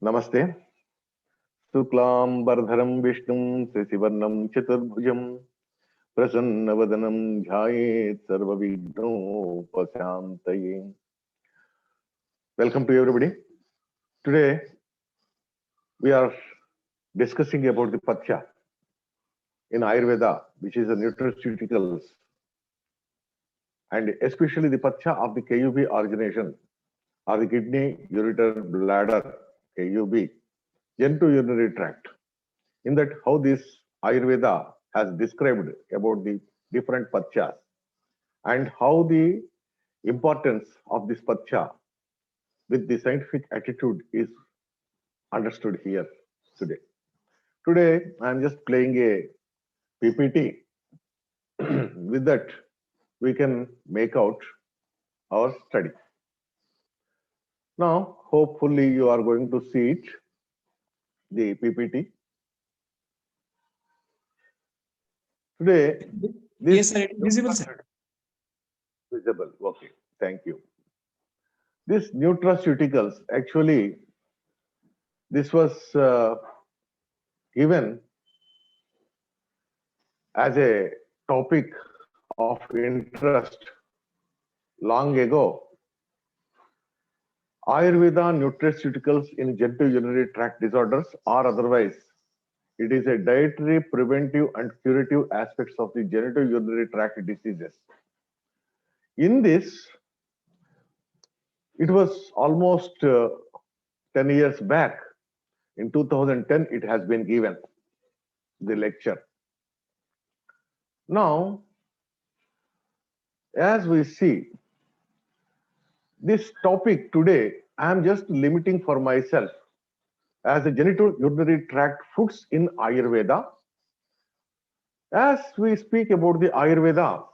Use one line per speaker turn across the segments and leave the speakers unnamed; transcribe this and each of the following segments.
Namaste. Suklam Bardharam Vishnum Sesivarnam Chaturbhujam Prasanna Jayet Sarva Vigno Pasyantaye. Welcome to everybody. Today we are discussing about the Pathya in Ayurveda, which is the nutraceuticals, and especially the Pathya of the KUB origination, or the kidney, ureter, bladder, KUB, genitourinary tract. In that, how this Ayurveda has described about the different Pathyas and how the importance of this Pathya with the scientific attitude is understood here today. Today, I am just playing a PPT. With that, we can make out our study. Now, hopefully, you are going to see it, the PPT. Today, this
Yes, sir, it is visible, sir.
visible. Okay, thank you. This nutraceuticals, actually, this was given as a topic of interest long ago. Ayurveda nutraceuticals in genitourinary tract disorders or otherwise. It is a dietary, preventive and curative aspects of the genitourinary tract diseases. In this, it was almost 10 years back. In 2010, it has been given, the lecture. Now, as we see, this topic today, I am just limiting for myself as the genitourinary tract foods in Ayurveda. As we speak about the Ayurveda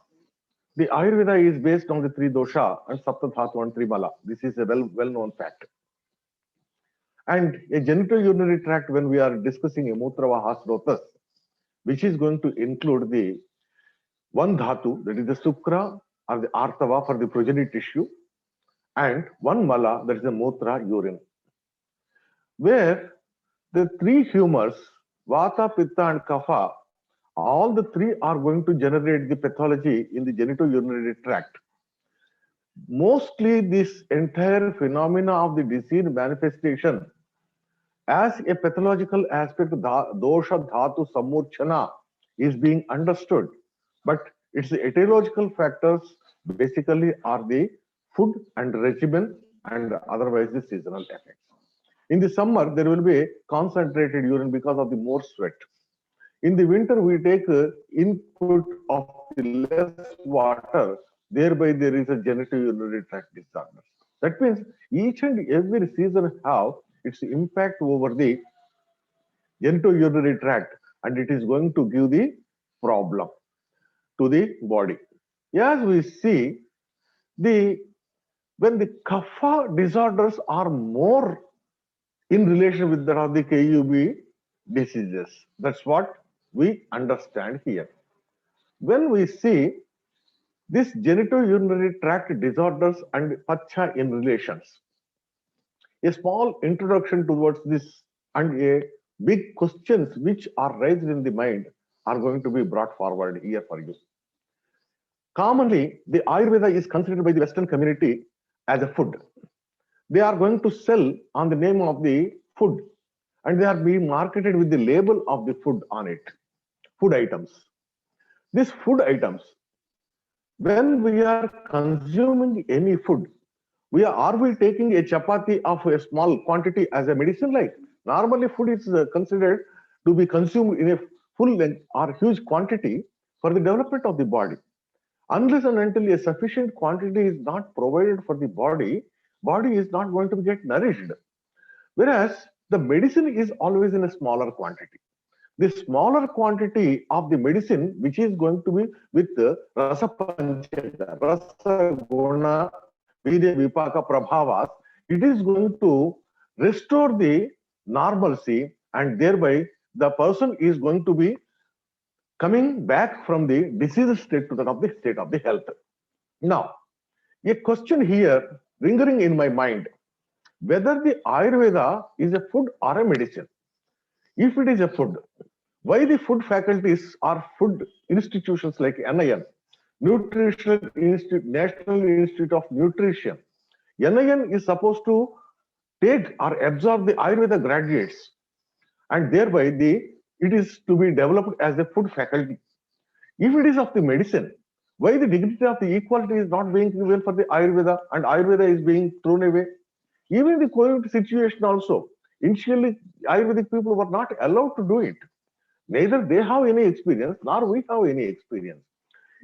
is based on the three dosha and Saptadhatu and Trimala. This is a well-known fact. And a genitourinary tract, when we are discussing a Mutravaha Srotas, which is going to include the one dhatu, that is the Sukra or the Artava for the progeny tissue, and one Mala, that is the Mutra, urine. Where the three humors, Vata, Pitta and Kapha, all the three are going to generate the pathology in the genitourinary tract. Mostly this entire phenomena of the disease manifestation as a pathological aspect, dosha dhatu samurchana is being understood, but its etiological factors basically are the food and regimen and otherwise the seasonal effects. In the summer, there will be concentrated urine because of the more sweat. In the winter, we take input of the less water, thereby there is a genitourinary tract disorder. That means each and every season have its impact over the genitourinary tract, and it is going to give the problem to the body. As we see, when the kapha disorders are more in relation with that of the KUB diseases. That's what we understand here. When we see this genitourinary tract disorders and Pathya in relations, a small introduction towards this and a big questions which are raised in the mind are going to be brought forward here for you. Commonly, the Ayurveda is considered by the Western community as a food. They are going to sell on the name of the food, and they are being marketed with the label of the food on it, food items. These food items, when we are consuming any food, are we taking a chapati of a small quantity as a medicine? Like normally, food is considered to be consumed in a full length or huge quantity for the development of the body. Unless and until a sufficient quantity is not provided for the body is not going to get nourished. Whereas the medicine is always in a smaller quantity. The smaller quantity of the medicine, which is going to be with rasa pancheta, rasa guna, virya vipaka prabhavas, it is going to restore the normalcy, and thereby the person is going to be coming back from the disease state to the state of the health. Now, a question here lingering in my mind. whether the Ayurveda is a food or a medicine. If it is a food, why the food faculties or food institutions like NIN, Nutritional Institute, National Institute of Nutrition. NIN is supposed to take or absorb the Ayurveda graduates, and thereby it is to be developed as a food faculty. If it is of the medicine, why the dignity of the equality is not being given for the Ayurveda and Ayurveda is being thrown away? Even in the COVID situation also, initially Ayurvedic people were not allowed to do it. Neither they have any experience, nor we have any experience.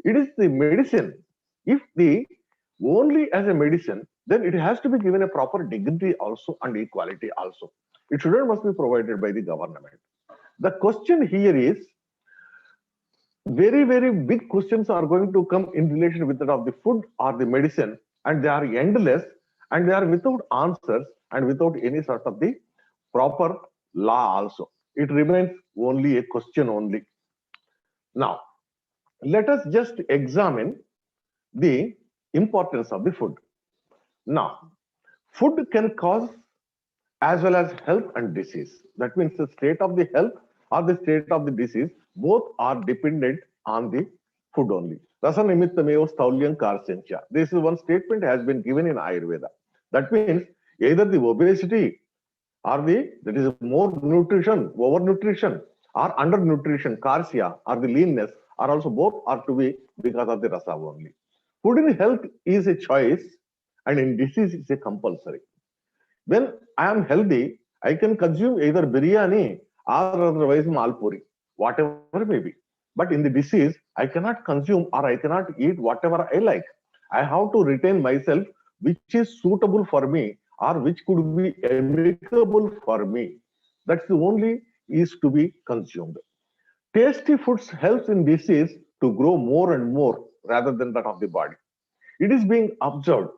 It is the medicine. If the only as a medicine, then it has to be given a proper dignity also and equality also. It shouldn't must be provided by the government. The question here is very, very big questions are going to come in relation with that of the food or the medicine, and they are endless and they are without answers and without any sort of the proper law also. It remains only a question only. Now, let us just examine the importance of the food. Now, food can cause as well as health and disease. That means the state of the health or the state of the disease, both are dependent on the food only. Rasa nimittamev staulyam karsencha. This is one statement has been given in Ayurveda. That means either the obesity or that is more nutrition, overnutrition, or undernutrition, karsya, or the leanness, are also both are to be because of the rasa only. Food in health is a choice, and in disease is a compulsory. When I am healthy, I can consume either biryani or otherwise malpuri, whatever may be. But in the disease, I cannot consume or I cannot eat whatever I like. I have to retain myself which is suitable for me or which could be amicable for me. That's the only is to be consumed. Tasty foods helps in disease to grow more and more rather than that of the body. It is being observed.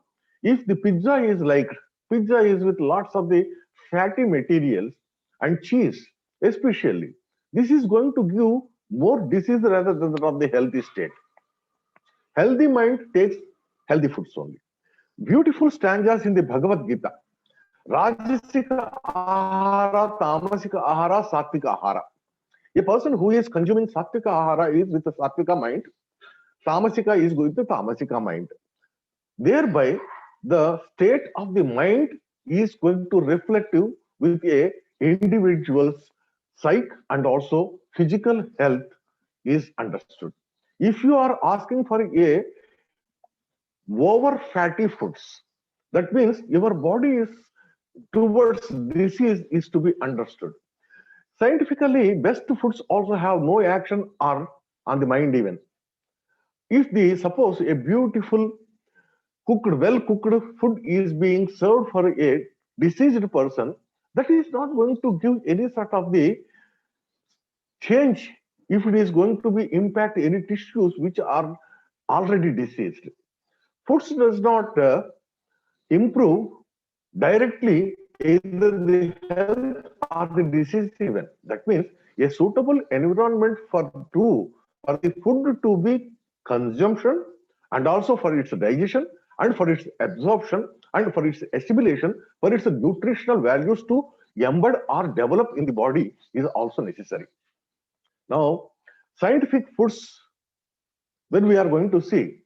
If the pizza is like pizza is with lots of the fatty materials and cheese, especially, this is going to give more disease rather than that of the healthy state. Healthy mind takes healthy foods only. Beautiful stanzas in the Bhagavad Gita. Rajasika ahara, tamasika ahara, sattvika ahara. A person who is consuming sattvika ahara is with a sattvika mind. Tamasika is with the tamasika mind. Thereby, the state of the mind is going to reflective with a individual's psyche and also physical health is understood. If you are asking for a over fatty foods, that means your body is towards disease is to be understood. Scientifically, best foods also have no action or on the mind even. If the suppose a beautiful cooked, well cooked food is being served for a diseased person, that is not going to give any sort of the change if it is going to be impact any tissues which are already diseased. Foods does not improve directly either the health or the disease even. That means a suitable environment for the food to be consumption and also for its digestion and for its absorption and for its assimilation, for its nutritional values to embed or develop in the body is also necessary. Now, scientific foods, when we are going to see,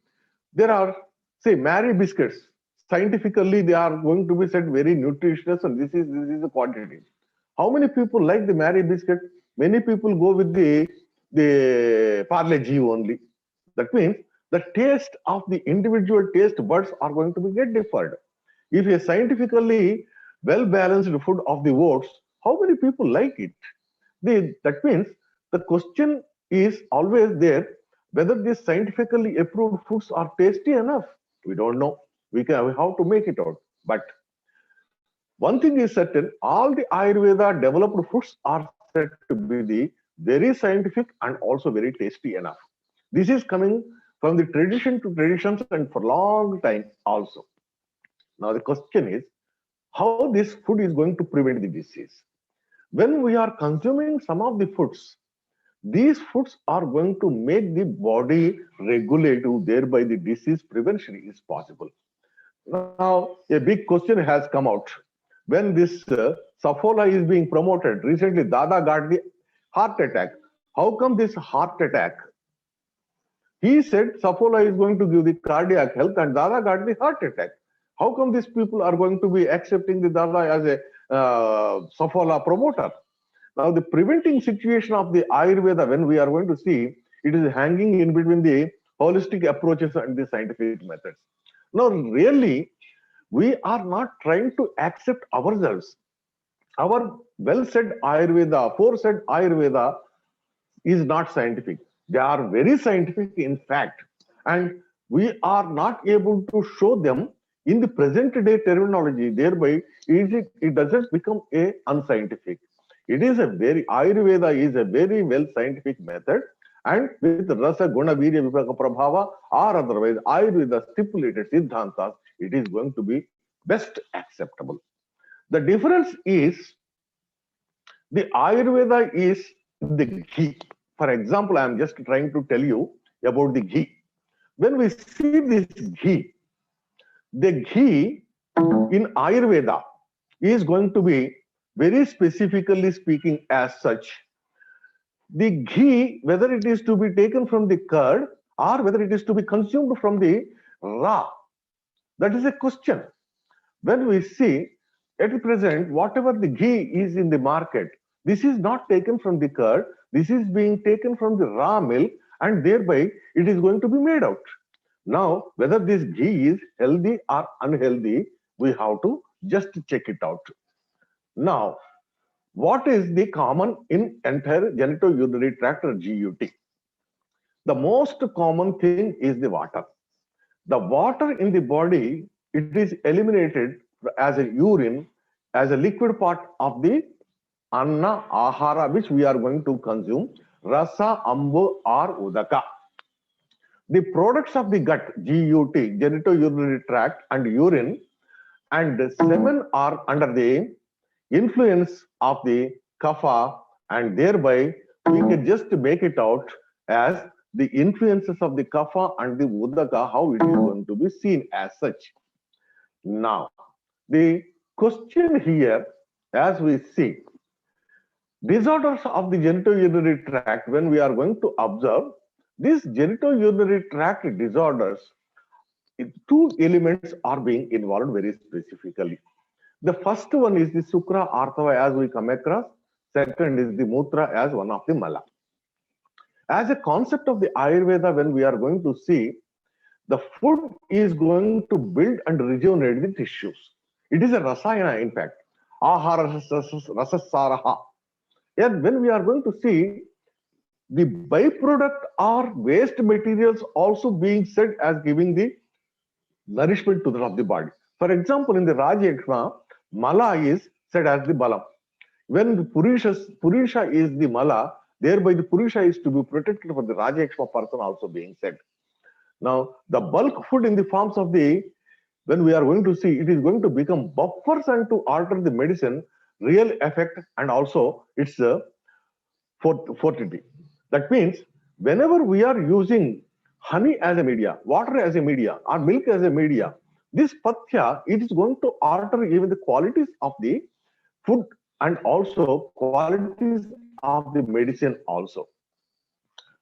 there are, say, Mary biscuits. Scientifically, they are going to be said very nutritious, and this is the quantity. How many people like the Mary biscuit? Many people go with the Parle G only. That means the taste of the individual taste buds are going to be get differed. If a scientifically well balanced food of the oats, how many people like it? That means the question is always there whether these scientifically approved foods are tasty enough. We don't know. We have to make it out. But one thing is certain: all the Ayurveda developed foods are said to be the very scientific and also very tasty enough. This is coming from the tradition to traditions and for long time also. Now the question is how this food is going to prevent the disease. When we are consuming some of the foods, these foods are going to make the body regulative, thereby the disease prevention is possible. Now, a big question has come out. when this Saffola is being promoted, recently Dada got the heart attack. How come this heart attack? He said Saffola is going to give the cardiac health and Dada got the heart attack. How come these people are going to be accepting the Dada as a Saffola promoter? Now the preventing situation of the Ayurveda, when we are going to see, it is hanging in between the holistic approaches and the scientific methods. Now really, we are not trying to accept ourselves. Our well said Ayurveda, foresaid Ayurveda is not scientific. They are very scientific in fact, and we are not able to show them in the present day terminology. Thereby, it doesn't become a unscientific. It is a very Ayurveda is a very well scientific method, and with rasa guna virya vipaka prabhava or otherwise Ayurveda stipulated siddhantas, it is going to be best acceptable. The difference is the Ayurveda is the ghee. For example, I am just trying to tell you about the ghee. When we see this ghee, the ghee in Ayurveda is going to be very specifically speaking as such. The ghee, whether it is to be taken from the curd or whether it is to be consumed from the raw, that is a question. When we see at present, whatever the ghee is in the market, this is not taken from the curd, this is being taken from the raw milk, and thereby it is going to be made out. Now, whether this ghee is healthy or unhealthy, we have to just check it out. Now, what is the common in entire genitourinary tract or GUT? The most common thing is the water. The water in the body, it is eliminated as a urine, as a liquid part of the anna, ahara, which we are going to consume, rasa, ambu, or udaka. The products of the gut, GUT, genitourinary tract, and urine, and semen are under the influence of the kapha, and thereby we can just make it out as the influences of the kapha and the udaka, how it is going to be seen as such. Now, the question here, as we see, disorders of the genitourinary tract, when we are going to observe, these genitourinary tract disorders, two elements are being involved very specifically. The first one is the Sukra Arthava as we come across. Second is the Mutra as one of the Mala. As a concept of the Ayurveda, when we are going to see, the food is going to build and rejuvenate the tissues. It is a rasayana, in fact. Ahara rasasaraha. And when we are going to see, the byproduct or waste materials also being said as giving the nourishment to the body. For example, in the Rajyakshma, Mala is said as the Balam. When the Purisha is the Mala, thereby the Purisha is to be protected for the Rajyakshma person also being said. Now, the bulk food in the forms of the, when we are going to see, it is going to become buffers and to alter the medicine real effect and also its fortitude. That means whenever we are using honey as a media, water as a media, or milk as a media, this pathya, it is going to alter even the qualities of the food and also qualities of the medicine also.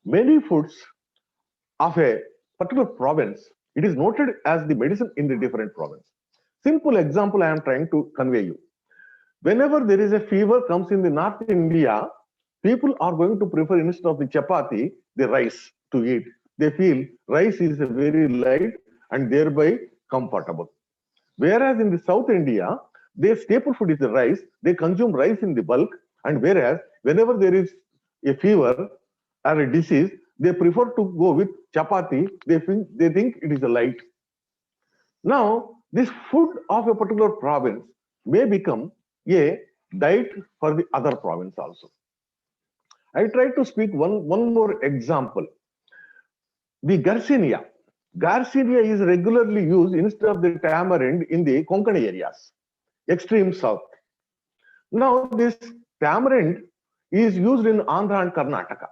Many foods of a particular province, it is noted as the medicine in the different province. Simple example I am trying to convey you. Whenever there is a fever comes in the North India, people are going to prefer instead of the chapati, the rice to eat. They feel rice is a very light and thereby comfortable. Whereas in the South India, their staple food is the rice. They consume rice in the bulk, and whereas whenever there is a fever or a disease, they prefer to go with chapati. They think it is a light. Now, this food of a particular province may become a diet for the other province also. I try to speak one more example. The Garcinia. Garcinia is regularly used instead of the tamarind in the Konkani areas, extreme south. Now, this tamarind is used in Andhra and Karnataka.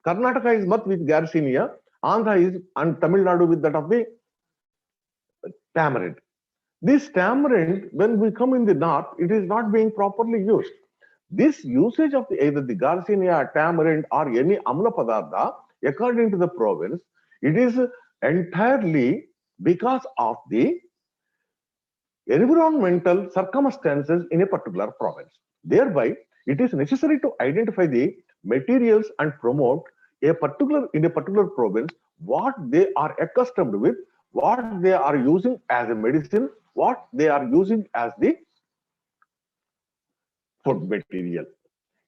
Karnataka is much with Garcinia, Andhra is and Tamil Nadu with that of the tamarind. This tamarind, when we come in the north, it is not being properly used. This usage of either the Garcinia, tamarind, or any amla padartha, according to the province, it is entirely because of the environmental circumstances in a particular province. Thereby, it is necessary to identify the materials and promote in a particular province what they are accustomed with, what they are using as a medicine, what they are using as the food material.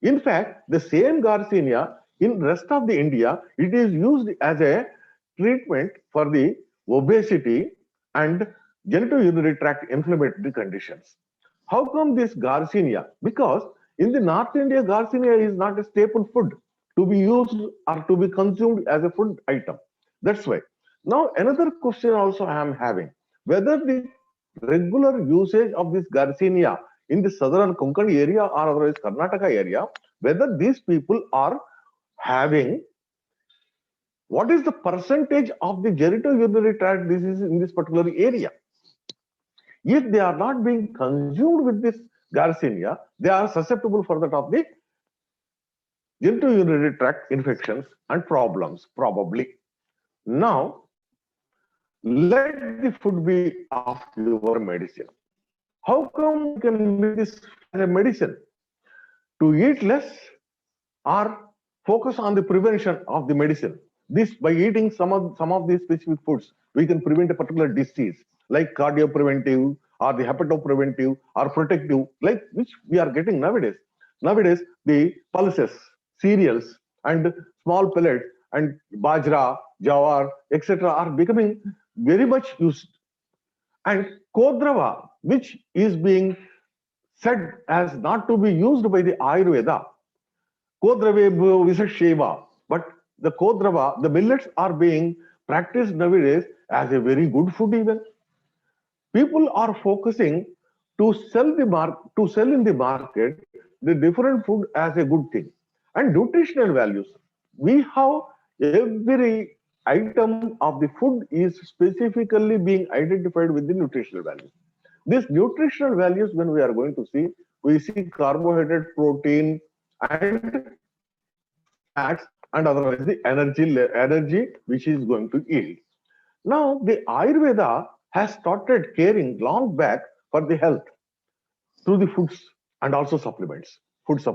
In fact, the same Garcinia in rest of the India, it is used as a treatment for the obesity and genitourinary tract inflammatory conditions. How come this Garcinia? Because in the North India, Garcinia is not a staple food to be used or to be consumed as a food item. That's why. Now, another question also I am having, whether the regular usage of this Garcinia in the southern Konkan area or otherwise Karnataka area, whether these people are having what is the percentage of the genitourinary tract disease in this particular area. If they are not being consumed with this Garcinia, they are susceptible for that of the genitourinary tract infections and problems, probably. Now, let the food be of your medicine. How come we can make this as a medicine? To eat less or focus on the prevention of the medicine. This by eating some of these specific foods, we can prevent a particular disease like cardiopreventive or the hepatopreventive or protective, like which we are getting nowadays. Nowadays, the pulses, cereals, and small pellets and bajra, jawar, etc. are becoming very much used. And kodrava, which is being said as not to be used by the Ayurveda, Kodrave Visasheva, but the Kodrava, the millets are being practiced nowadays as a very good food even. People are focusing to sell in the market the different food as a good thing. And nutritional values. We have every item of the food is specifically being identified with the nutritional values. These nutritional values, when we are going to see, we see carbohydrate, protein, and fats, and otherwise the energy which is going to yield. Now, the Ayurveda has started caring long back for the health through the foods and also supplements, foods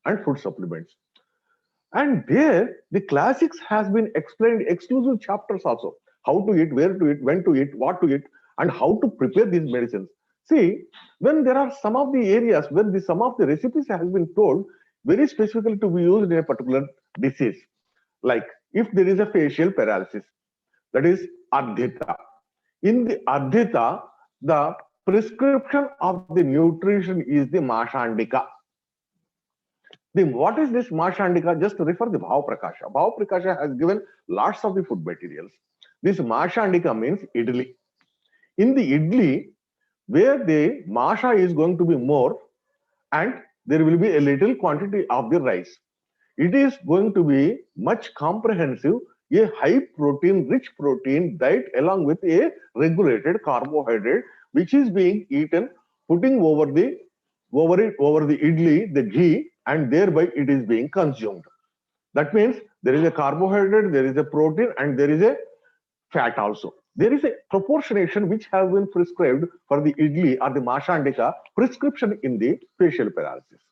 and food supplements. And there, the classics has been explained exclusive chapters also. How to eat, where to eat, when to eat, what to eat, and how to prepare these medicines. See, when there are some of the areas when some of the recipes has been told very specifically to be used in a particular disease, like if there is a facial paralysis, that is Adhita. In the Adhita, the prescription of the nutrition is the Mashandika. What is this Mashandika? Just to refer the Bhav Prakasha. Bhav Prakasha has given lots of the food materials. This Mashandika means idli. In the idli, where the masha is going to be more and there will be a little quantity of the rice. It is going to be much comprehensive, a high protein, rich protein diet along with a regulated carbohydrate, which is being eaten, putting over the idli, the ghee, and thereby it is being consumed. That means there is a carbohydrate, there is a protein, and there is a fat also. There is a proportionation which has been prescribed for the idli or the mashandika prescription in the facial paralysis.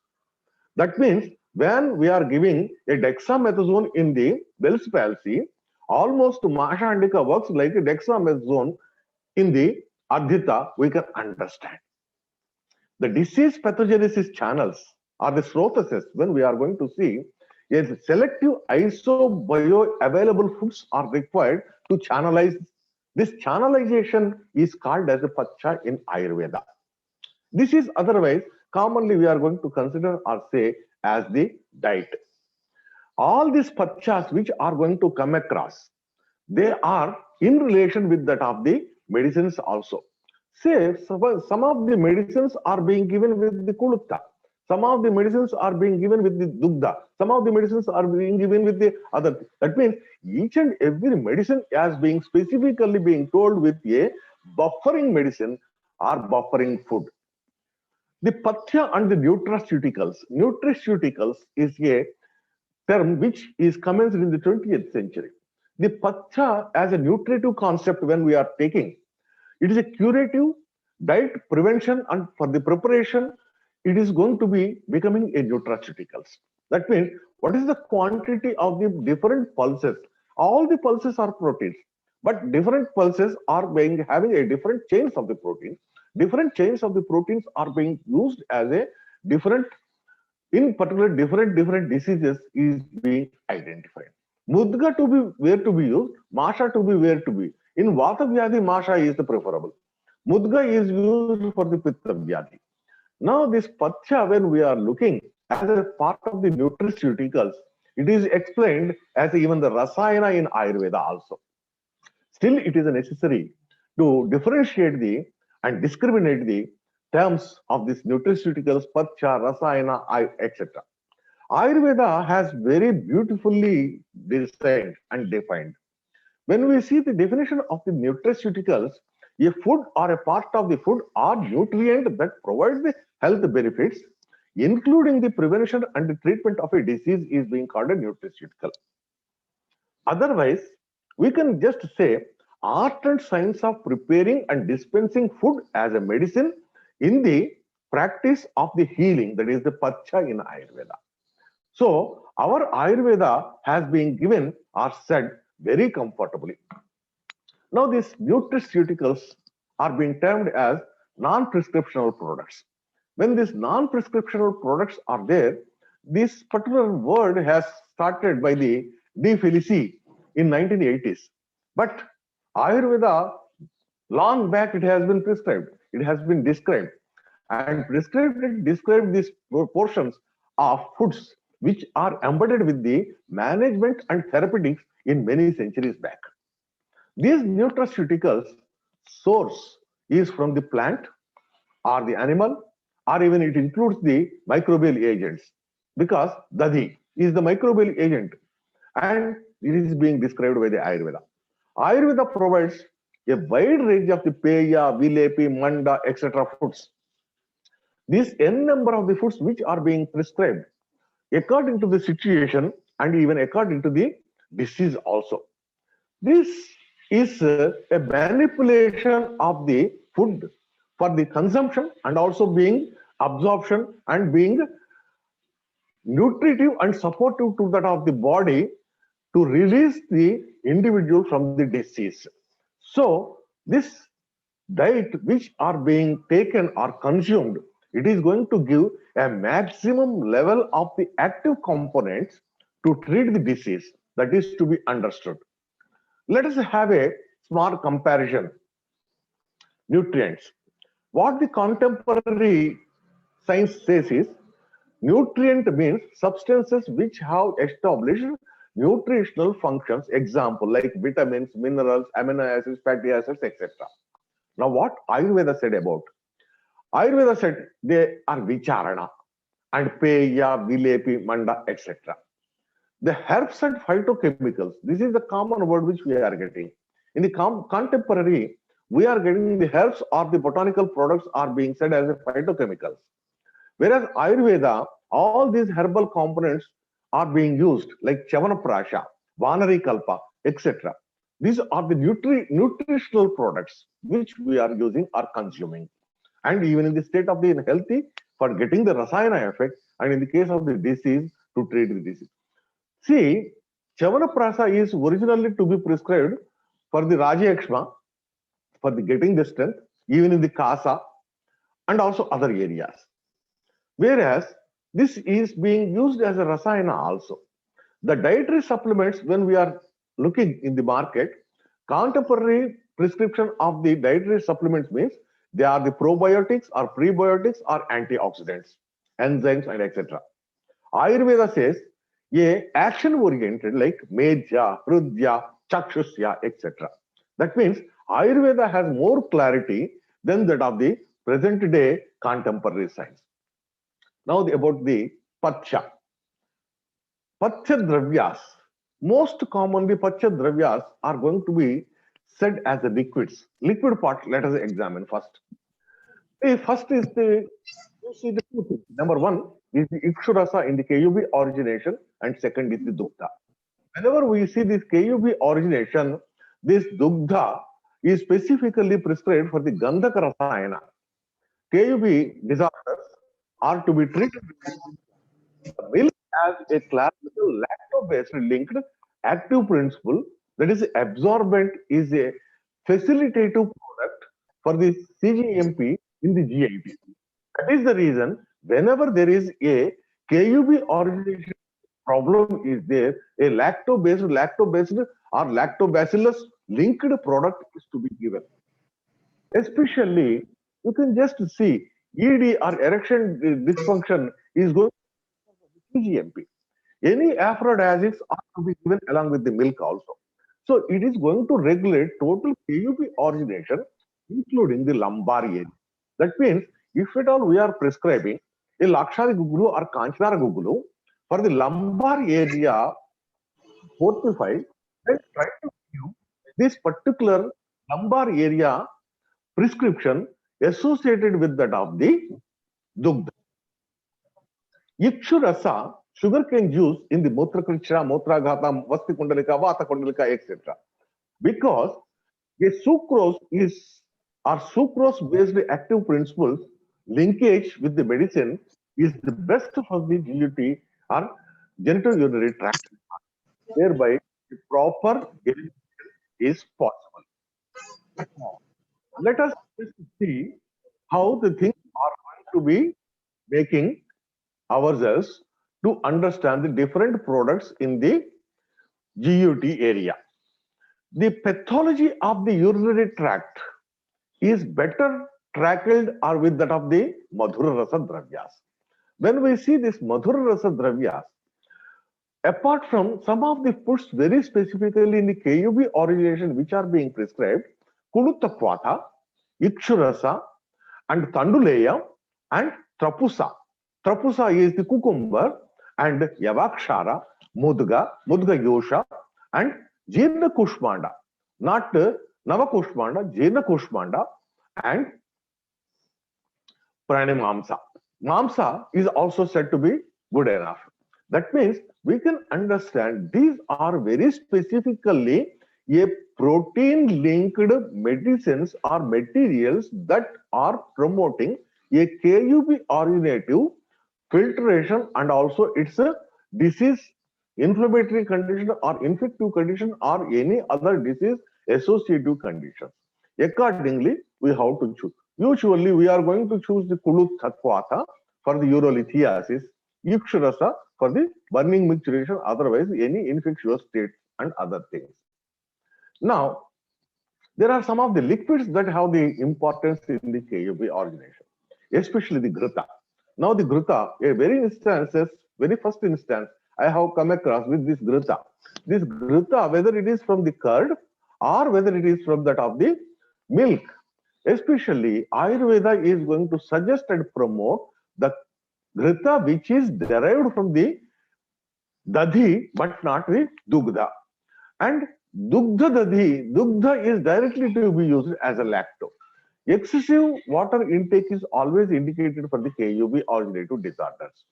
That means when we are giving a dexamethasone in the Bell's palsy, almost mashandika works like a dexamethasone in the adhita, we can understand. The disease pathogenesis channels or the srotases, when we are going to see, yes, selective isobioavailable foods are required to channelize. This channelization is called as a pacha in Ayurveda. This is otherwise commonly we are going to consider or say as the diet. All these pachas which are going to come across, they are in relation with that of the medicines also. Say some of the medicines are being given with the kulutta. Some of the medicines are being given with the dugda. Some of the medicines are being given with the other. That means each and every medicine as being specifically being told with a buffering medicine or buffering food. The Pathya and the nutraceuticals. Nutraceuticals is a term which is commenced in the 20th century. The Pathya as a nutritive concept when we are taking, it is a curative diet prevention and for the preparation, it is going to be becoming a nutraceuticals. That means what is the quantity of the different pulses? All the pulses are proteins, but different pulses are being having a different chains of the protein. Different chains of the proteins are being used as a different, in particular different diseases is being identified. Mudga to be where to be used, Masha to be where to be. In Vata Vyadhi, Masha is the preferable. Mudga is used for the Pitta Vyadhi. Now this Pathya, when we are looking as a part of the nutraceuticals, it is explained as even the Rasayana in Ayurveda also. Still, it is necessary to differentiate the and discriminate the terms of these nutraceuticals, Pathya, Rasayana, etc. Ayurveda has very beautifully designed and defined. When we see the definition of the nutraceuticals, a food or a part of the food or nutrient that provides the health benefits, including the prevention and the treatment of a disease, is being called a nutraceutical. Otherwise, we can just say art and science of preparing and dispensing food as a medicine in the practice of the healing, that is the Pathya in Ayurveda. So our Ayurveda has been given or said very comfortably. Now these nutraceuticals are being termed as non-prescriptional products. When these non-prescriptional products are there, this particular word has started by the De Felici in 1980s. But Ayurveda, long back it has been prescribed, it has been described, and described these portions of foods which are embedded with the management and therapeutics in many centuries back. These nutraceuticals source is from the plant or the animal, or even it includes the microbial agents, because Dadi is the microbial agent and it is being described by the Ayurveda. Ayurveda provides a wide range of the Peya, Vilepi, Manda, etc. foods. These n number of the foods which are being prescribed according to the situation and even according to the disease also. This is a manipulation of the food for the consumption and also being absorption and being nutritive and supportive to that of the body to release the individual from the disease. So this diet which are being taken or consumed, it is going to give a maximum level of the active components to treat the disease. That is to be understood. Let us have a small comparison. Nutrients. What the contemporary science says is nutrient means substances which have established nutritional functions, example like vitamins, minerals, amino acids, fatty acids, etc. Now what Ayurveda said about? Ayurveda said they are vicharana and peya, vilepi, manda, etc. The herbs and phytochemicals, this is the common word which we are getting. In the contemporary, we are getting the herbs or the botanical products are being said as a phytochemicals. Whereas Ayurveda, all these herbal components are being used like Chavanaprasha, Vanari Kalpa, etc. These are the nutritional products which we are using or consuming. And even in the state of the healthy, for getting the Rasayana effect, and in the case of the disease, to treat the disease. See, Chavanaprasha is originally to be prescribed for the Rajakshma, for the getting the strength, even in the Kasa, and also other areas. Whereas this is being used as a Rasayana also. The dietary supplements, when we are looking in the market, contemporary prescription of the dietary supplements means they are the probiotics or prebiotics or antioxidants, enzymes, and etc. Ayurveda says a action oriented like Medhya, Hrudya, Chakshusya, etc. That means Ayurveda has more clarity than that of the present day contemporary science. Now about the Pathya. Pathya Dravyas. Most commonly Pathya Dravyas are going to be said as the liquids. Liquid part, let us examine first. The first is you see the two things. Number one is the Ikshurasa in the KUB origination, and second is the Dugdha. Whenever we see this KUB origination, this Dugdha is specifically prescribed for the Gandhaka Rasayana. KUB disorders are to be treated with milk as a classical lactobacillus linked active principle, that is absorbent, is a facilitative product for the CGMP in the GIP. That is the reason whenever there is a KUB origination problem is there, a lactobacillus or lactobacillus linked product is to be given. Especially, you can just see ED or erection dysfunction is going to CGMP. Any aphrodisiacs are to be given along with the milk also. So it is going to regulate total KUB origination, including the lumbar area. That means if at all we are prescribing a Lakshari Gugulu or Kanchara Gugulu for the lumbar area 4 to 5, then try to give this particular lumbar area prescription associated with that of the Dugdha. Ikshurasa, sugarcane juice in the Mutrakrishra, Mutraghata, Vasti Kundalika, Vata Kundalika, etc. Because the sucrose is or sucrose based active principles linkage with the medicine is the best for the GUT or genitourinary tract. Thereby, the proper elimination is possible. Let us see how the things are going to be making ourselves to understand the different products in the GUT area. The pathology of the urinary tract is better tackled or with that of the Madhura Rasa Dravyas. When we see this Madhura Rasa Dravyas, apart from some of the foods very specifically in the KUB origination which are being prescribed, Kulutakwata, Ikshurasa, and Tanduleya, and Trapusa. Trapusa is the cucumber, and Yavakshara, Mudga, Mudga Yosha, and Jirna Kushmanda. Not Navakushmanda, Jirna Kushmanda, and Pranimamsa. Mamsa is also said to be good enough. That means we can understand these are very specifically a protein linked medicines or materials that are promoting a KUB originative filtration and also it's a disease inflammatory condition or infective condition or any other disease associative conditions. Accordingly, we have to choose. Usually, we are going to choose the Kuluthakwata for the urolithiasis, Ikshurasa for the burning micturition, otherwise any infectious state and other things. Now, there are some of the liquids that have the importance in the KUB origination, especially the Grita. Now, the Grita, very first instance, I have come across with this Grita. This Grita, whether it is from the curd or whether it is from that of the milk, especially Ayurveda is going to suggest and promote the Grita which is derived from the Dadhi but not the Dugdha. And Dugdha Dadhi, Dugdha is directly to be used as a lacto. Excessive water intake is always indicated for the KUB originative disorders.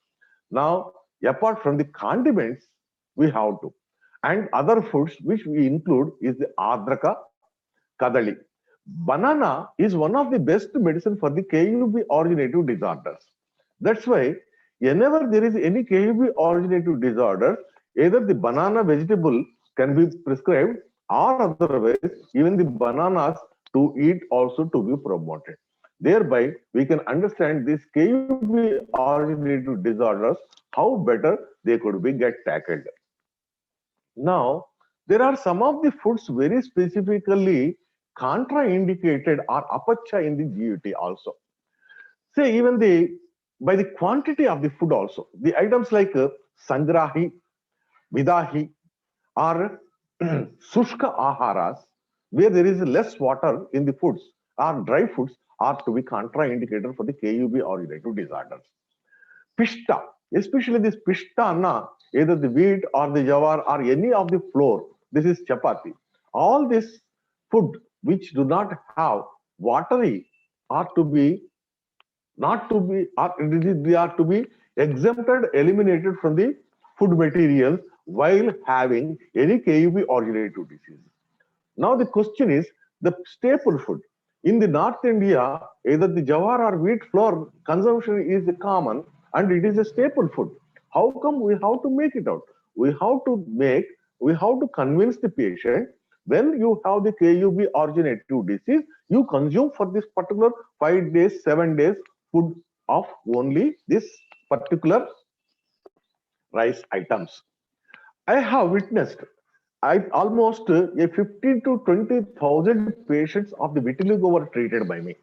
Now, apart from the condiments, we have to. And other foods which we include is the Adraka, Kadali. Banana is one of the best medicine for the KUB originative disorders. That's why whenever there is any KUB originative disorder, either the banana vegetable can be prescribed or otherwise even the bananas to eat also to be promoted. Thereby, we can understand these KUB originative disorders, how better they could be get tackled. Now, there are some of the foods very specifically contraindicated or apacha in the GUT also. Say even by the quantity of the food also, the items like sangrahi, vidahi, or sushka aharas, where there is less water in the foods or dry foods are to be contraindicated for the KUB originative disorders. Pishta, especially this pishtana, either the wheat or the jawar or any of the flour, this is chapati. All this food which do not have watery are to be not to be are, they are to be exempted, eliminated from the food materials while having any KUB originative disease. Now the question is the staple food. In the North India, either the jawar or wheat flour consumption is common and it is a staple food. How come we have to make it out? We have to make, we have to convince the patient when you have the KUB originative disease, you consume for this particular 5 days, 7 days food of only this particular rice items. I have witnessed I almost a 15 to 20,000 patients of the vitiligo were treated by me.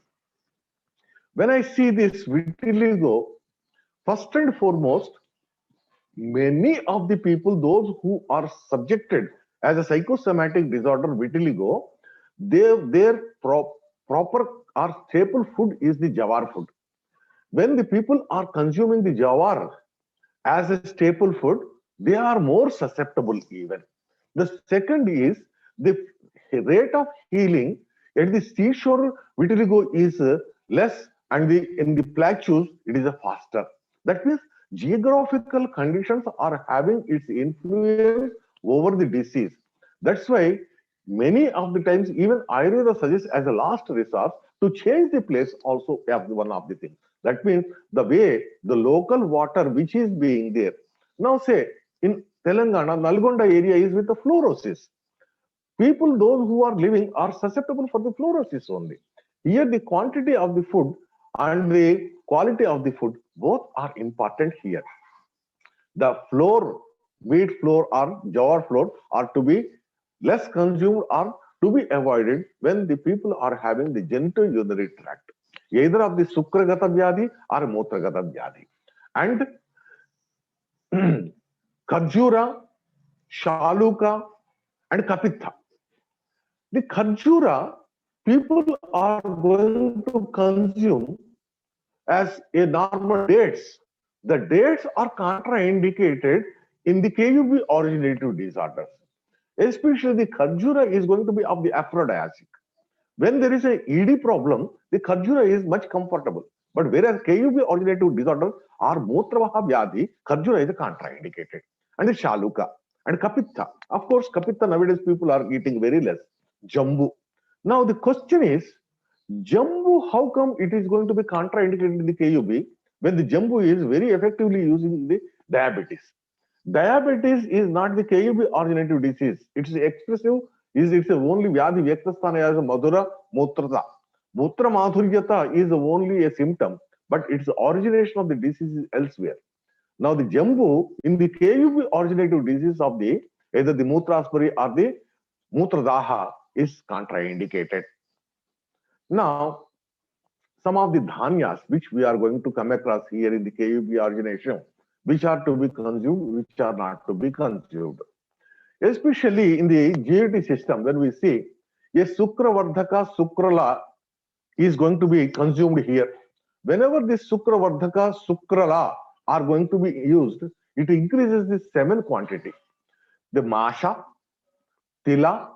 When I see this vitiligo, first and foremost, many of the people, those who are subjected as a psychosomatic disorder, vitiligo, their proper or staple food is the jawar food. When the people are consuming the jawar as a staple food, they are more susceptible even. The second is the rate of healing at the seashore vitiligo is less and in the plateaus it is a faster. That means geographical conditions are having its influence over the disease. That's why many of the times even Ayurveda suggests as a last resort to change the place also as one of the things. That means the way the local water which is being there. Now say in Telangana, Nalgonda area is with the fluorosis. People, those who are living are susceptible for the fluorosis only. Here the quantity of the food and the quality of the food, both are important here. The flour, wheat flour or jawar flour are to be less consumed or to be avoided when the people are having the genitourinary tract, either of the sukragata vyadhi or mutragata vyadhi. And Kharjura, Shaluka, and Kapitha. The Kharjura people are going to consume as a normal dates. The dates are contraindicated in the KUB originative disorders. Especially the Kharjura is going to be of the aphrodisiac. When there is a ED problem, the Kharjura is much comfortable. But whereas KUB originative disorder or Mutravaha Vyadhi, Kharjura is contraindicated. And the Shaluka and Kapitha. Of course, Kapitha nowadays people are eating very less. Jambu. Now the question is, Jambu, how come it is going to be contraindicated in the KUB when the Jambu is very effectively using the diabetes? Diabetes is not the KUB originative disease. It's expressive, it's only Vyadhi Vyaktasthana as a Madhura Mutrata. Mutra Madhuryata is only a symptom, but its origination of the disease is elsewhere. Now the Jambu in the KUB originative disease of the either the Mutraspari or the Mutradaha is contraindicated. Now, some of the dhanyas which we are going to come across here in the KUB origination, which are to be consumed, which are not to be consumed. Especially in the GUT system, when we see a Sukravardhaka, Sukrala is going to be consumed here. Whenever this Sukravardhaka, Sukrala are going to be used, it increases the semen quantity. The Masha, Tila,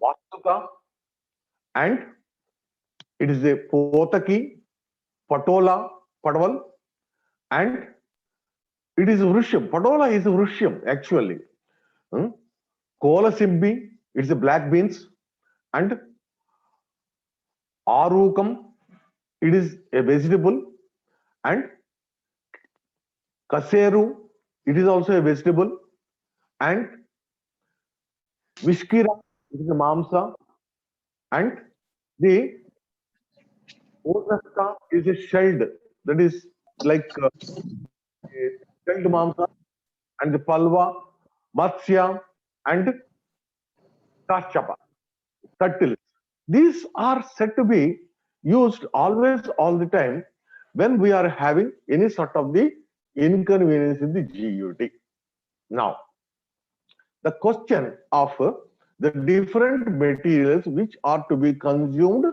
Vastuka, and it is a Potaki, Patola, Padwal, and it is Vrusham. Patola is Vrusham actually. Kola Simbi, it's a black beans, and Arukam, it is a vegetable, and Kaseru, it is also a vegetable, and Vishkira, it is a mamsa, and the Onaska is a shelled, that is like a shelled mamsa, and the Palva, Matsya, and Kachapa, turtles. These are said to be used always, all the time, when we are having any sort of the inconvenience in the GUT. Now, the question of the different materials which are to be consumed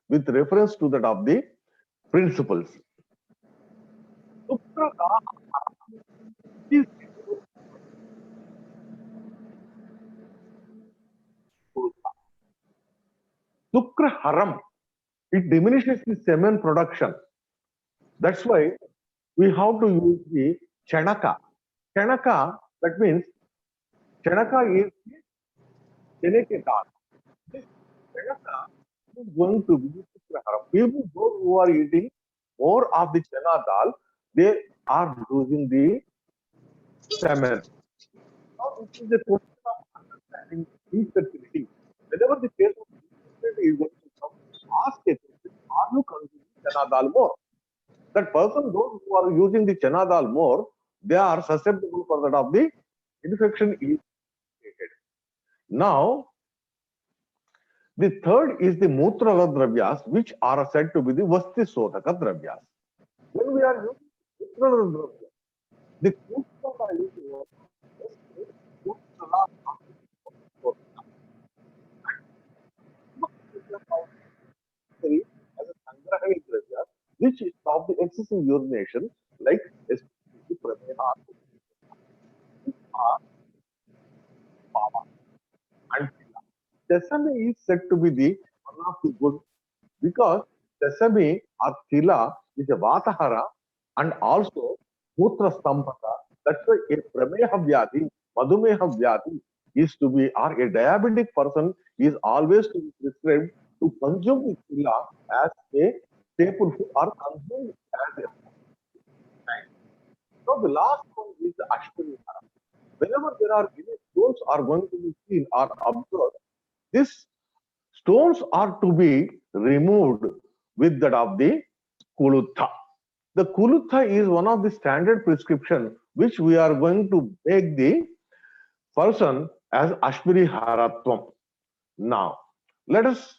with reference to that of the principles. Sukraharam, it diminishes the semen production. That's why we have to use the Chanaka. Chanaka, that means Chanaka is Chanaka dal. This Chanaka is going to be Sukraharam. People those who are eating more of the Chana dal, they are losing the semen. Now, this is a question of understanding infertility. Whenever the case of infertility is going to come, ask a question, are you consuming Chana dal more? That person, those who are using the Chana dal more, they are susceptible for that of the infection is created. Now, the third is the Mutrala Dravyas, which are said to be the Vasti Sodhaka Dravyas. When we are using Mutrala Dravyas, the Mutrala is as a Sangrahani Dravya, which stop the excessive urination, like especially Prameha, Pava, and Tila. Sesame is said to be the one of the good because sesame or Tila is a Vatahara and also Mutra Stambhaka. That's why a Prameha Vyadhi, Madhumeha Vyadhi is to be, or a diabetic person is always to be prescribed to consume the Tila as a staple food or consumed as a snack. So the last one is the Ashtami Hara. Whenever there are any stones are going to be seen or observed, these stones are to be removed with that of the Kulutha. The Kulutha is one of the standard prescription which we are going to make the person as Ashmiri Haratvam. Now, let us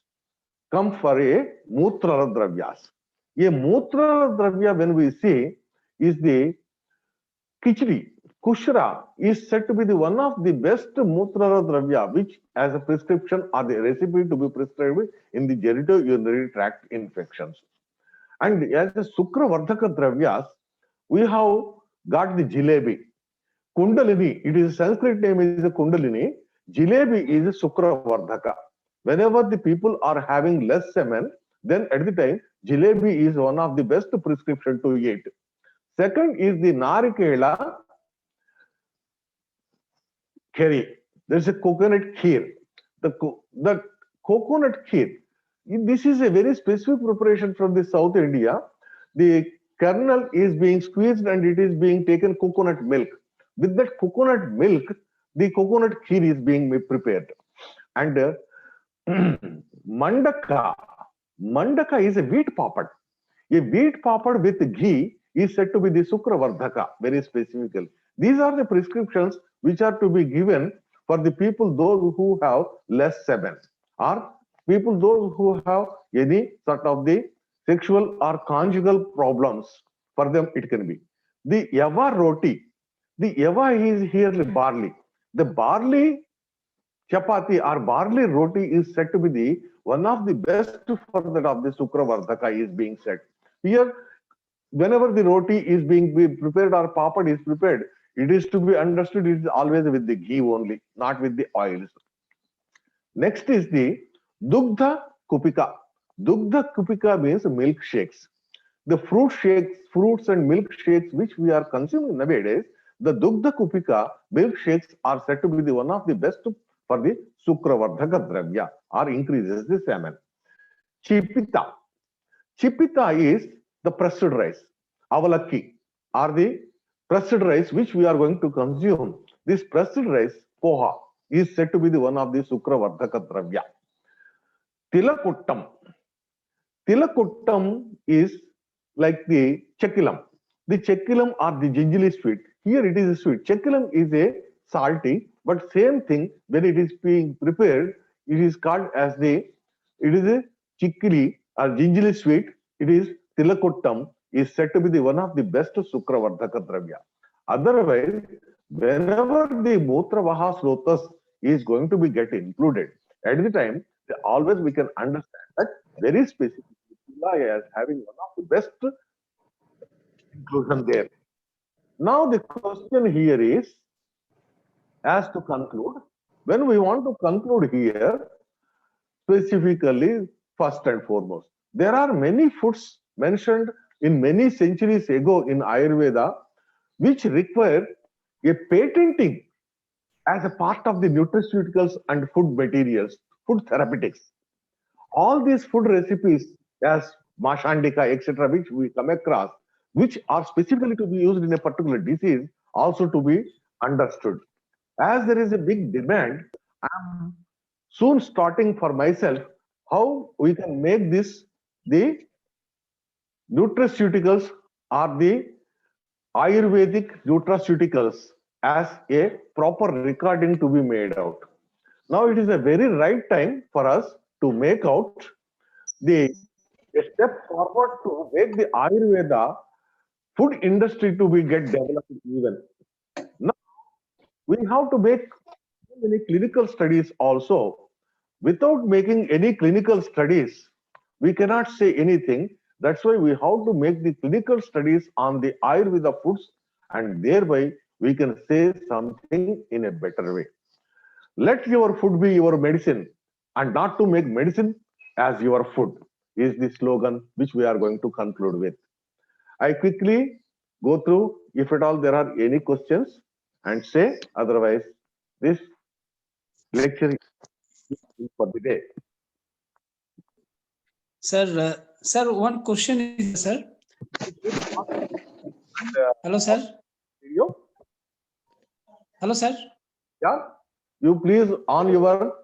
come for a Mutra Dravyas. A Mutra Dravya, when we see, is the Kichdi. Kushra is said to be the one of the best Mutra Dravya, which as a prescription or the recipe to be prescribed in the genitourinary tract infections. And as a Sukra Vardhaka Dravyas, we have got the Jilebi. Kundalini, it is Sanskrit name is a Kundalini. Jilebi is a Sukra Vardhaka. Whenever the people are having less semen, then at the time, Jilebi is one of the best prescription to eat. Second is the Narikela Keri. There is a coconut kheer. The coconut kheer, this is a very specific preparation from the South India. The kernel is being squeezed and it is being taken coconut milk. With that coconut milk, the coconut kheer is being prepared. And Mandaka, Mandaka is a wheat papad. A wheat papad with ghee is said to be the Sukra Vardhaka, very specifically. These are the prescriptions which are to be given for the people, those who have less semen, or people, those who have any sort of the sexual or conjugal problems. For them, it can be. The Yava roti, the Yava is here the barley. The barley chapati or barley roti is said to be the one of the best for that of the Sukra Vardhaka is being said. Here, whenever the roti is being prepared or papad is prepared, it is to be understood it is always with the ghee only, not with the oils. Next is the Dugdha Kupika. Dugdha Kupika means milkshakes. The fruits and milkshakes which we are consuming nowadays, the Dugdha Kupika milkshakes are said to be the one of the best for the Sukravardhaka Dravya or increases the semen. Chipita. Chipita is the pressed rice. Avalakki are the pressed rice which we are going to consume. This pressed rice, poha, is said to be the one of the Sukravardhaka Dravya. Tilakuttam. Tilakuttam is like the Chekilam. The Chekilam are the gingerly sweet. Here it is sweet. Chekilam is a salty, but same thing when it is being prepared, it is called as it is a chikkili or gingerly sweet. It is Tilakuttam is said to be the one of the best Sukravardhaka Dravya. Otherwise, whenever the Mutra Vaha Slotas is going to be get included, at the time, always we can understand that very specific as having one of the best inclusion there. Now the question here is, as to conclude, when we want to conclude here, specifically first and foremost. There are many foods mentioned in many centuries ago in Ayurveda which require a patenting as a part of the nutraceuticals and food materials, food therapeutics. All these food recipes, as Mashandika, etc., which we come across, which are specifically to be used in a particular disease, also to be understood. As there is a big demand, I'm soon starting for myself how we can make this the nutraceuticals or the Ayurvedic nutraceuticals as a proper recording to be made out. Now it is a very right time for us to make out the a step forward to make the Ayurveda food industry to be get developed even. Now we have to make many clinical studies also. Without making any clinical studies, we cannot say anything. That's why we have to make the clinical studies on the Ayurveda foods, and thereby we can say something in a better way. Let your food be your medicine, and not to make medicine as your food is the slogan which we are going to conclude with. I quickly go through if at all there are any questions and say otherwise this lecture is for the day.
Sir, one question is, sir. Hello, sir.
Video?
Hello, sir.
Yeah, you please on your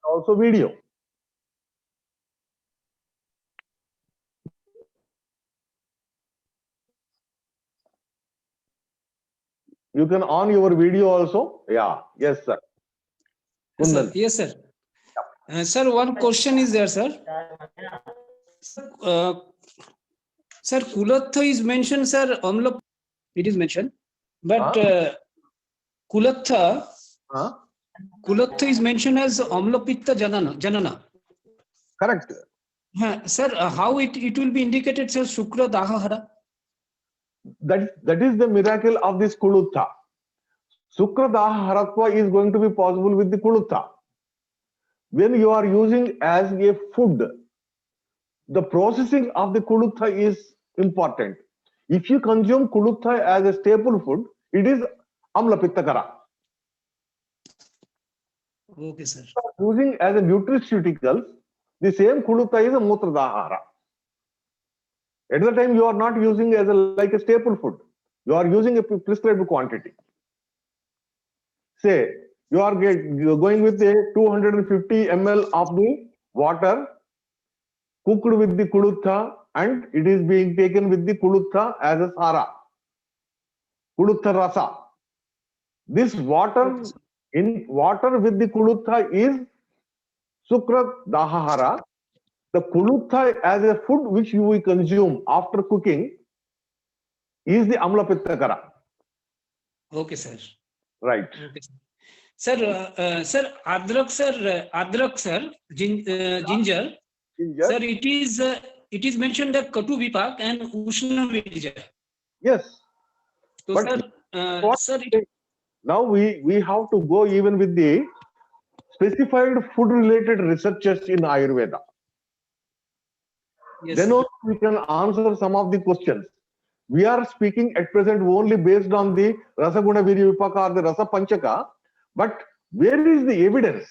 also video. You can on your video also. Yeah, yes, sir.
Sir, yes, sir. Sir, one question is there, sir. Sir, Kulatha is mentioned, sir. Amla, it is mentioned, but Kulatha is mentioned as Amlapitta Janana.
Correct.
Sir, how it will be indicated, sir? Shukra Dahahara.
That is the miracle of this Kulutha. Shukra Dahaharatva is going to be possible with the Kulutha. When you are using as a food, the processing of the Kulutha is important. If you consume Kulutha as a staple food, it is Amlapittakara.
Okay, sir.
Using as a nutraceutical, the same Kulutha is a Mutradahara. At the time, you are not using as like a staple food. You are using a prescribed quantity. Say, you are going with a 250 ml of the water cooked with the Kulutha, and it is being taken with the Kulutha as a Sara. Kulutha Rasa. This water in water with the Kulutha is Sukra Dahahara. The Kulutha as a food which you will consume after cooking is the Amlapittakara.
Okay, sir.
Right.
Okay, sir. Sir, Adrak, sir, ginger. Sir, it is mentioned that Katu Vipak and Ushna Virja.
Yes.
So,
but
sir,
now we have to go even with the specified food related researchers in Ayurveda.
Yes,
then also we can answer some of the questions. We are speaking at present only based on the Rasaguna Virya Vipaka or the Rasa Panchaka, but where is the evidence?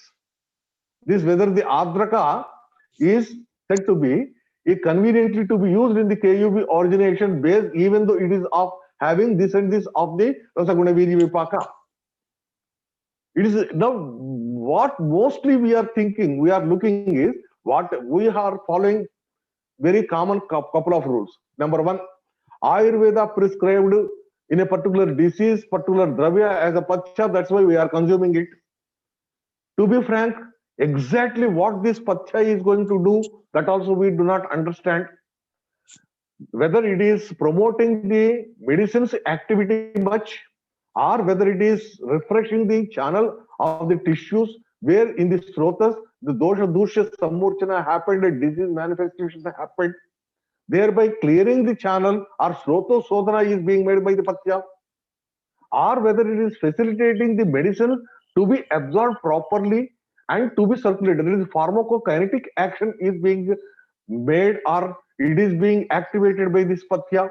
This whether the Adraka is said to be conveniently to be used in the KUB origination base, even though it is of having this and this of the Rasaguna Virya Vipaka. It is now what mostly we are thinking, we are looking is what we are following very common couple of rules. Number one, Ayurveda prescribed in a particular disease, particular dravya as a pathya, that's why we are consuming it. To be frank, exactly what this pathya is going to do, that also we do not understand. Whether it is promoting the medicine's activity much, or whether it is refreshing the channel of the tissues where in the srotas the dosha dusha samurchana happened, a disease manifestation happened, thereby clearing the channel, or sroto sodhana is being made by the pathya, or whether it is facilitating the medicine to be absorbed properly and to be circulated. There is pharmacokinetic action is being made or it is being activated by this pathya.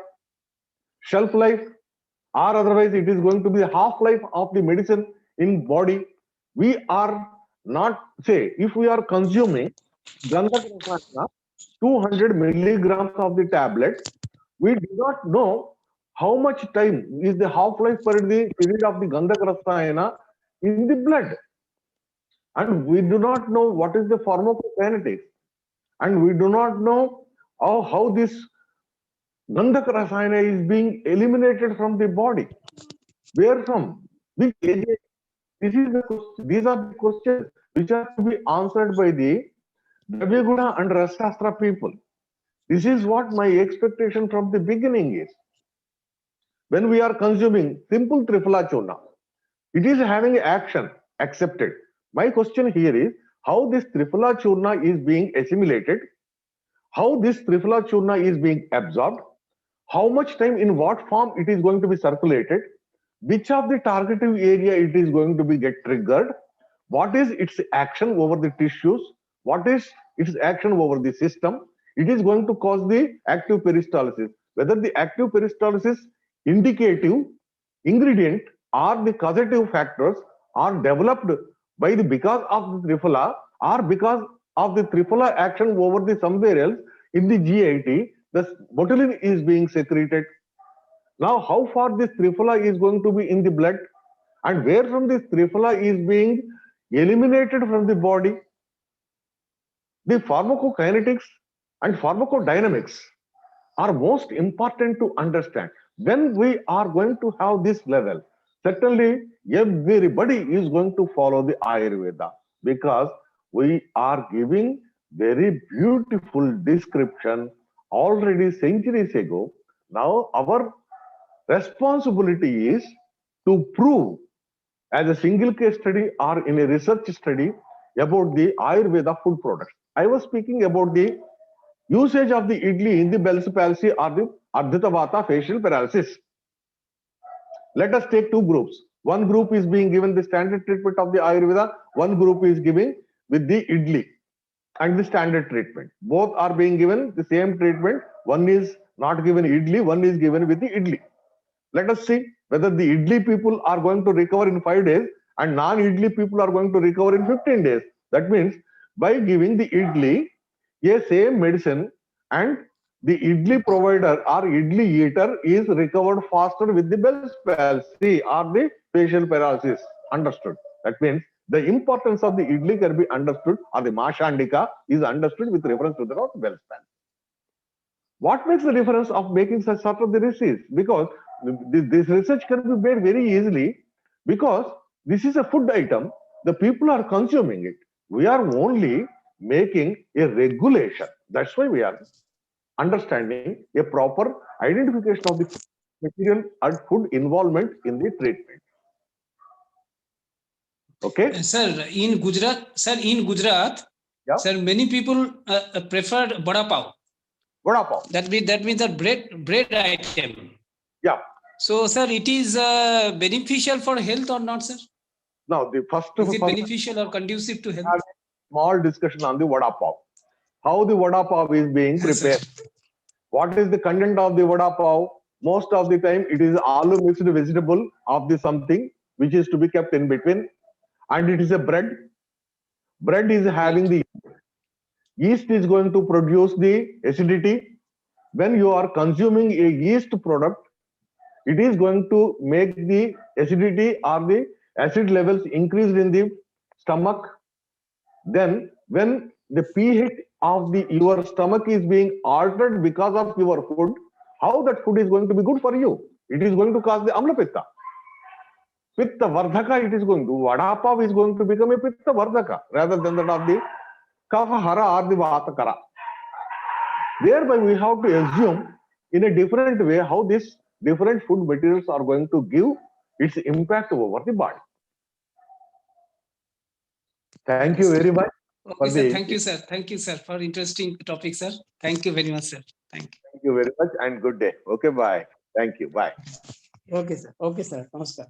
Shelf life, or otherwise it is going to be the half-life of the medicine in body. We are not, say, if we are consuming Gandhak Rasayana, 200 milligrams of the tablet, we do not know how much time is the half-life per the period of the Gandhak Rasayana in the blood. And we do not know what is the pharmacokinetics. And we do not know how this Gandhak Rasayana is being eliminated from the body. Where from? Which area? These are the questions which are to be answered by the Dravyaguna and Rasashastra people. This is what my expectation from the beginning is. When we are consuming simple Triphala Churna, it is having action accepted. My question here is how this Triphala Churna is being assimilated, how this Triphala Churna is being absorbed, how much time, in what form it is going to be circulated, which of the targetive area it is going to be get triggered, what is its action over the tissues, what is its action over the system. It is going to cause the active peristalsis. Whether the active peristalsis indicative ingredient or the causative factors are developed by the because of the Triphala or because of the Triphala action over the somewhere else in the GIT, the botulin is being secreted. Now, how far this Triphala is going to be in the blood and where from this Triphala is being eliminated from the body. The pharmacokinetics and pharmacodynamics are most important to understand. When we are going to have this level, certainly everybody is going to follow the Ayurveda because we are giving very beautiful description already centuries ago. Now our responsibility is to prove as a single case study or in a research study about the Ayurveda food products. I was speaking about the usage of the idli in the Bell's palsy or the Ardhita Vata facial paralysis. Let us take two groups. One group is being given the standard treatment of the Ayurveda, one group is giving with the idli and the standard treatment. Both are being given the same treatment. One is not given idli, one is given with the idli. Let us see whether the idli people are going to recover in 5 days and non-idli people are going to recover in 15 days. That means by giving the idli a same medicine and the idli provider or idli eater is recovered faster with the Bell's palsy or the facial paralysis. Understood? That means the importance of the idli can be understood or the Mashandika is understood with reference to the Bell's palsy. What makes the difference of making such sort of the research? Because this research can be made very easily because this is a food item, the people are consuming it. We are only making a regulation. That's why we are understanding a proper identification of the material and food involvement in the treatment. Okay?
Sir, in Gujarat,
Yeah.
sir, many people prefer vada pav.
Vada pav.
That means the bread item.
Yeah.
So, sir, it is beneficial for health or not, sir?
Now, the first
is it beneficial or conducive to health?
Small discussion on the vada pav. How the vada pav is being prepared. What is the content of the vada pav? Most of the time, it is aloo mixed vegetable of the something which is to be kept in between, and it is a bread. Bread is having the yeast is going to produce the acidity. When you are consuming a yeast product, it is going to make the acidity or the acid levels increased in the stomach. Then when the pH of your stomach is being altered because of your food, how that food is going to be good for you? It is going to cause the Amla Pitta. Pitta Vardhaka it is going to, Vada pav is going to become a Pitta Vardhaka rather than that of the Kapha Hara or the Vata Kara. Thereby we have to assume in a different way how these different food materials are going to give its impact over the body. Thank you very much.
Okay, sir. Thank you, sir. Thank you, sir, for interesting topic, sir. Thank you very much, sir. Thank you.
Thank you very much and good day. Okay, bye. Thank you. Bye.
Okay, sir. Okay, sir. Namaskar.